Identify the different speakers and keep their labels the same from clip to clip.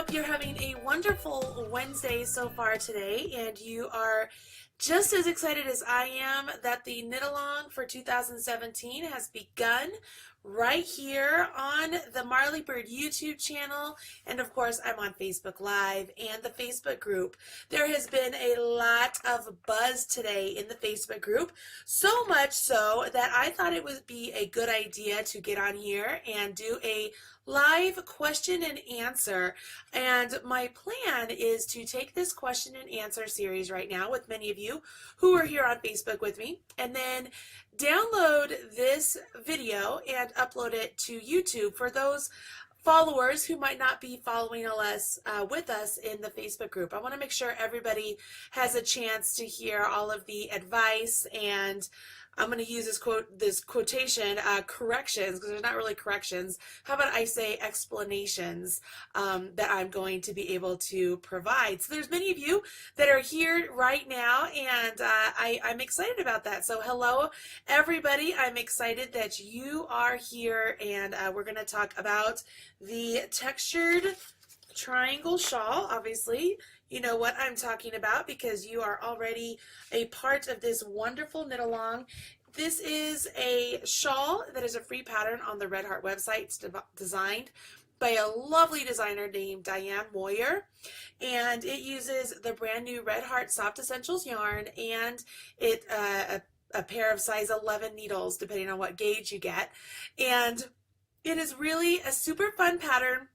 Speaker 1: hope you're having a wonderful Wednesday so far today, and you are just as excited as I am that the knit along for 2017 has begun right here on the Marley Bird YouTube channel, and of course I'm on Facebook Live and the Facebook group. There has been a lot of buzz today in the Facebook group, so much so that I thought it would be a good idea to get on here and do a live question and answer. And my plan is to take this question and answer series right now with many of you who are here on Facebook with me, and then download this video and upload it to YouTube for those followers who might not be following us with us in the Facebook group. I want to make sure everybody has a chance to hear all of the advice, and I'm going to use this quotation, corrections, because there's not really corrections. How about I say explanations that I'm going to be able to provide. So there's many of you that are here right now, and I'm excited about that. So hello, everybody. I'm excited that you are here, and we're going to talk about the textured triangle shawl. Obviously, you know what I'm talking about because you are already a part of this wonderful knit along. This is a shawl that is a free pattern on the Red Heart website. It's designed by a lovely designer named Diane Moyer, and it uses the brand new Red Heart Soft Essentials yarn and a pair of size 11 needles depending on what gauge you get. And it is really a super fun pattern,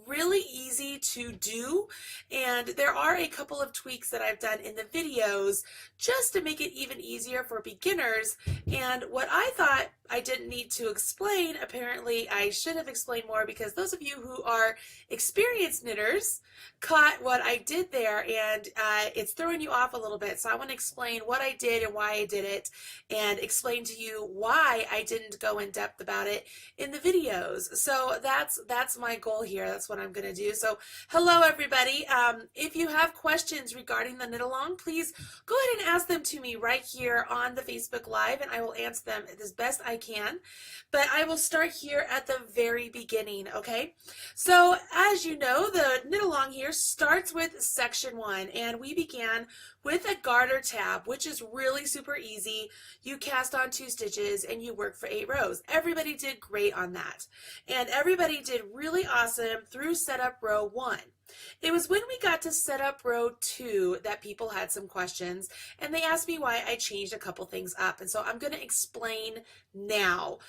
Speaker 1: really easy to do, and there are a couple of tweaks that I've done in the videos just to make it even easier for beginners. And what I thought I didn't need to explain, apparently I should have explained more, because those of you who are experienced knitters caught what I did there, and it's throwing you off a little bit. So I want to explain what I did and why I did it, and explain to you why I didn't go in depth about it in the videos. So that's my goal here. That's what I'm going to do. So hello, everybody. If you have questions regarding the knit along, please go ahead and ask them to me right here on the Facebook Live, and I will answer them as best I can. But I will start here at the very beginning, okay? So as you know, the knit along here starts with section 1, and we began with a garter tab, which is really super easy. You cast on 2 stitches and you work for 8 rows. Everybody did great on that, and everybody did really awesome through setup row 1. It was when we got to set up row 2 that people had some questions, and they asked me why I changed a couple things up, and so I'm going to explain now.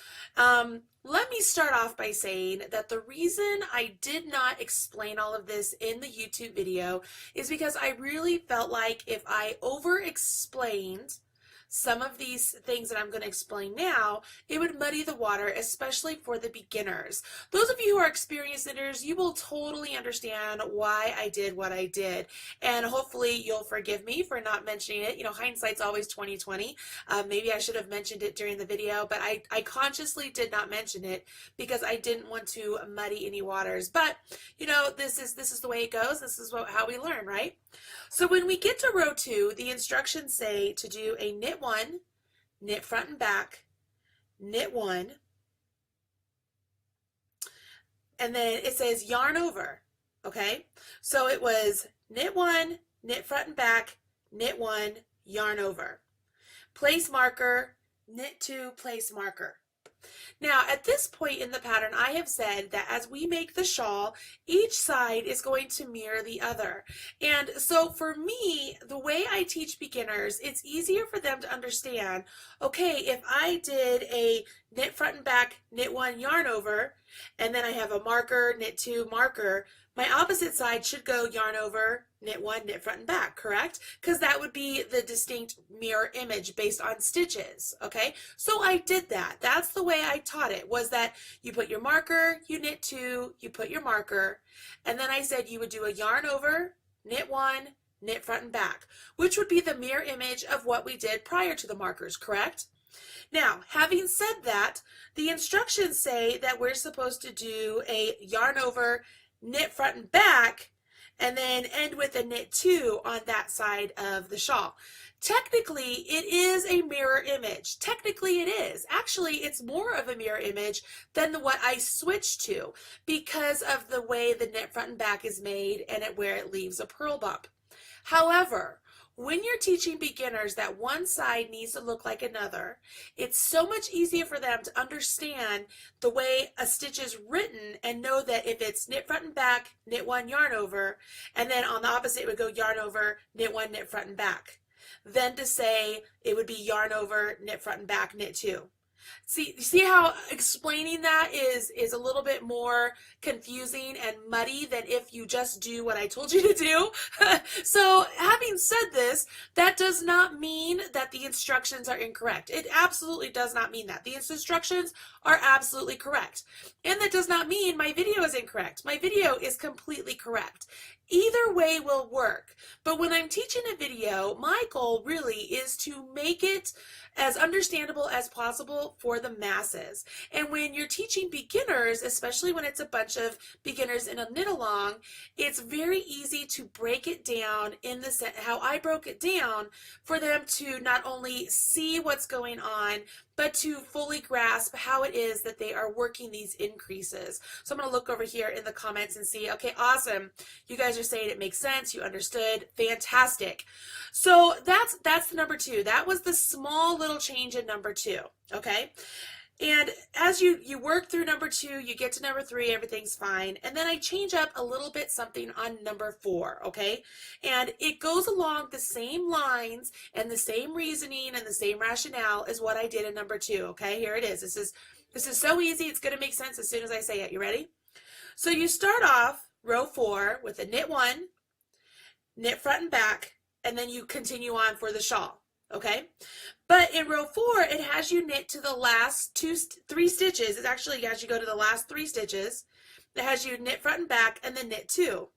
Speaker 1: Let me start off by saying that the reason I did not explain all of this in the YouTube video is because I really felt like if I over-explained some of these things that I'm going to explain now, it would muddy the water, especially for the beginners. Those of you who are experienced knitters, you will totally understand why I did what I did, and hopefully you'll forgive me for not mentioning it. You know, hindsight's always 20/20. Maybe I should have mentioned it during the video, but I consciously did not mention it because I didn't want to muddy any waters. But you know, this is the way it goes. This is how we learn, right? So when we get to row 2, the instructions say to do a knit 1, knit front and back, knit 1, and then it says yarn over, okay? So it was knit 1, knit front and back, knit 1, yarn over. Place marker, knit 2, place marker. Now, at this point in the pattern, I have said that as we make the shawl, each side is going to mirror the other. And so for me, the way I teach beginners, it's easier for them to understand, okay, if I did a knit front and back, knit 1, yarn over, and then I have a marker, knit 2, marker, my opposite side should go yarn over, knit 1, knit front and back, correct? Because that would be the distinct mirror image based on stitches, okay? So I did that. That's the way I taught it, was that you put your marker, you knit 2, you put your marker, and then I said you would do a yarn over, knit 1, knit front and back, which would be the mirror image of what we did prior to the markers, correct? Now, having said that, the instructions say that we're supposed to do a yarn over, knit front and back, and then end with a knit 2 on that side of the shawl. Technically, it is a mirror image. Technically, it is. Actually, it's more of a mirror image than what I switched to because of the way the knit front and back is made and where it leaves a purl bump. However, when you're teaching beginners that one side needs to look like another, it's so much easier for them to understand the way a stitch is written and know that if it's knit front and back, knit 1, yarn over, and then on the opposite it would go yarn over, knit 1, knit front and back, than to say it would be yarn over, knit front and back, knit 2. See how explaining that is a little bit more confusing and muddy than if you just do what I told you to do. So having said this, that does not mean that the instructions are incorrect. It absolutely does not mean that. The instructions are absolutely correct. And that does not mean my video is incorrect. My video is completely correct. Either way will work. But when I'm teaching a video, my goal really is to make it as understandable as possible for the masses. And when you're teaching beginners, especially when it's a bunch of beginners in a knit along, it's very easy to break it down in the sense how I broke it down for them to not only see what's going on, but to fully grasp how it is that they are working these increases. So I'm going to look over here in the comments and see, okay, awesome. You guys are saying it makes sense. You understood. Fantastic. So that's number 2. That was the small little change in number 2. Okay. And as you work through number 2, you get to number 3, everything's fine. And then I change up a little bit something on number 4, okay? And it goes along the same lines and the same reasoning and the same rationale as what I did in number 2, okay? Here it is. This is so easy. It's going to make sense as soon as I say it. You ready? So you start off row 4 with a knit 1, knit front and back, and then you continue on for the shawl. Okay, but in row 4, it has you knit to the last 3 stitches. It actually has you go to the last 3 stitches. It has you knit front and back and then knit 2.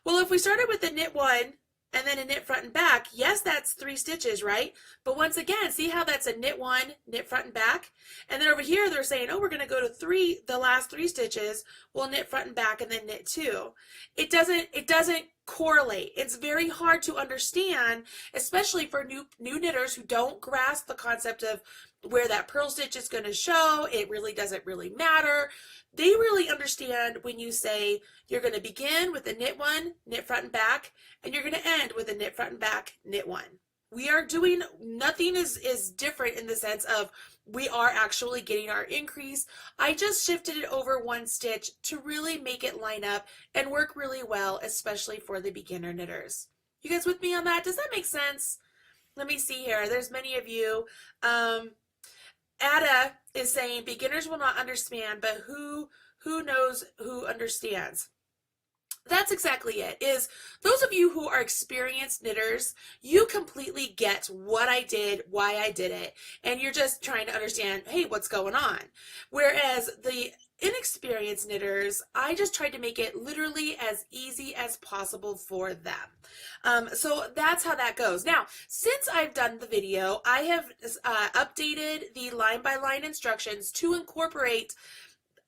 Speaker 1: Well, if we started with the knit 1 and then a knit front and back, yes, that's 3 stitches, right? But once again, see how that's a knit 1, knit front and back? And then over here, they're saying, oh, we're going to go to the last 3 stitches. We'll knit front and back and then knit 2. It doesn't correlate. It's very hard to understand, especially for new knitters who don't grasp the concept of where that purl stitch is going to show. It really doesn't really matter. They really understand when you say you're going to begin with a knit 1, knit front and back, and you're going to end with a knit front and back, knit 1. We are doing, nothing is different in the sense of we are actually getting our increase. I just shifted it over 1 stitch to really make it line up and work really well, especially for the beginner knitters. You guys with me on that? Does that make sense? Let me see here. There's many of you. Ada is saying beginners will not understand, but who knows who understands? That's exactly it. Is those of you who are experienced knitters, you completely get what I did, why I did it, and you're just trying to understand, hey, what's going on? Whereas the inexperienced knitters, I just tried to make it literally as easy as possible for them. So that's how that goes. Now, since I've done the video, I have updated the line-by-line instructions to incorporate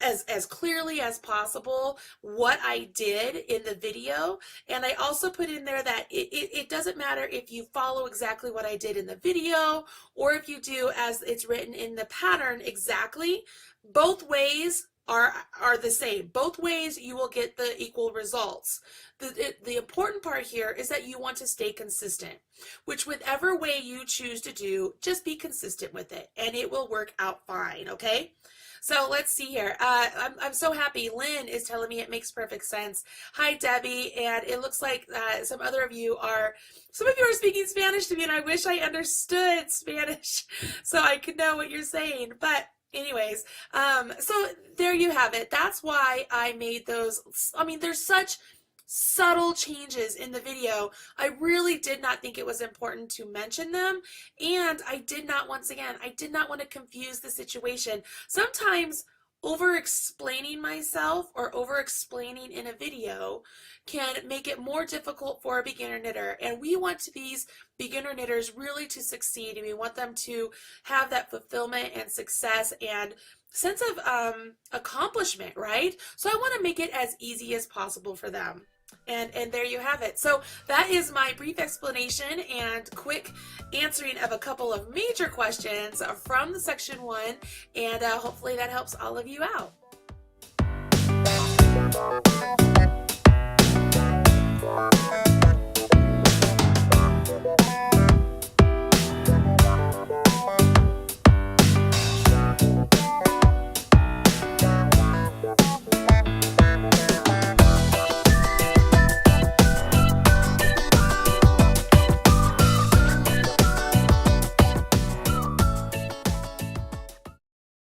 Speaker 1: as clearly as possible what I did in the video. And I also put in there that it doesn't matter if you follow exactly what I did in the video or if you do as it's written in the pattern exactly. Both ways are the same. Both ways you will get the equal results. The important part here is that you want to stay consistent, which whichever way you choose to do, just be consistent with it and it will work out fine, okay? So let's see here. I'm so happy. Lynn is telling me it makes perfect sense. Hi, Debbie. And it looks like some of you are speaking Spanish to me, and I wish I understood Spanish so I could know what you're saying. But anyways, so there you have it. That's why I made those. I mean, there's such subtle changes in the video. I really did not think it was important to mention them, and I did not want to confuse the situation. Sometimes over explaining myself or over explaining in a video can make it more difficult for a beginner knitter, and we want these beginner knitters really to succeed, and we want them to have that fulfillment and success and sense of accomplishment, right? So I want to make it as easy as possible for them. And there you have it. So that is my brief explanation and quick answering of a couple of major questions from the section 1, and hopefully that helps all of you out.